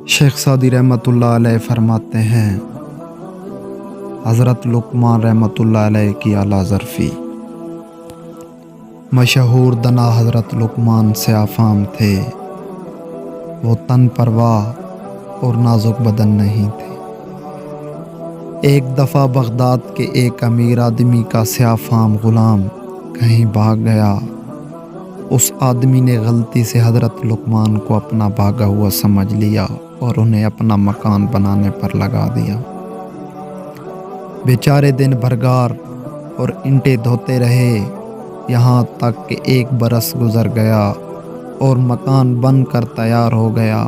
شیخ Saadi رحمۃ اللہ علیہ فرماتے ہیں، حضرت لقمان رحمۃ اللہ علیہ کی اعلیٰ ظرفی۔ مشہور دنا حضرت لقمان سے آفام تھے، وہ تن پرواہ اور نازک بدن نہیں تھے۔ ایک دفعہ بغداد کے ایک امیر آدمی کا سیاہ فام غلام کہیں بھاگ گیا۔ اس آدمی نے غلطی سے حضرت لقمان کو اپنا بھاگا ہوا سمجھ لیا اور انہیں اپنا مکان بنانے پر لگا دیا۔ بیچارے دن بھرگار اور اینٹیں دھوتے رہے، یہاں تک کہ 1 برس گزر گیا اور مکان بن کر تیار ہو گیا۔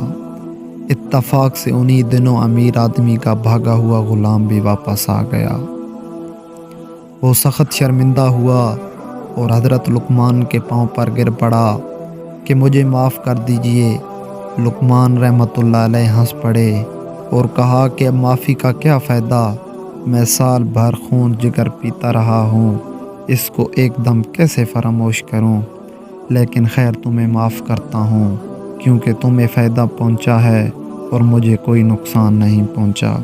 اتفاق سے انہی دنوں امیر آدمی کا بھاگا ہوا غلام بھی واپس آ گیا۔ وہ سخت شرمندہ ہوا اور حضرت لقمان کے پاؤں پر گر پڑا کہ مجھے معاف کر دیجئے۔ لقمان رحمۃ اللہ علیہ ہنس پڑے اور کہا کہ اب معافی کا کیا فائدہ، میں سال بھر خون جگر پیتا رہا ہوں، اس کو ایک دم کیسے فراموش کروں؟ لیکن خیر، تمہیں معاف کرتا ہوں کیونکہ تمہیں فائدہ پہنچا ہے اور مجھے کوئی نقصان نہیں پہنچا۔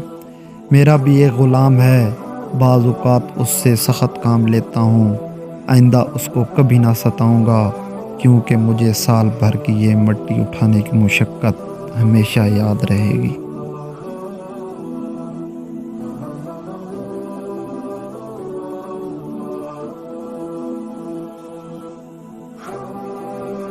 میرا بھی ایک غلام ہے، بعض اوقات اس سے سخت کام لیتا ہوں، آئندہ اس کو کبھی نہ ستاؤں گا کیونکہ مجھے سال بھر کی یہ مٹی اٹھانے کی مشقت ہمیشہ یاد رہے گی۔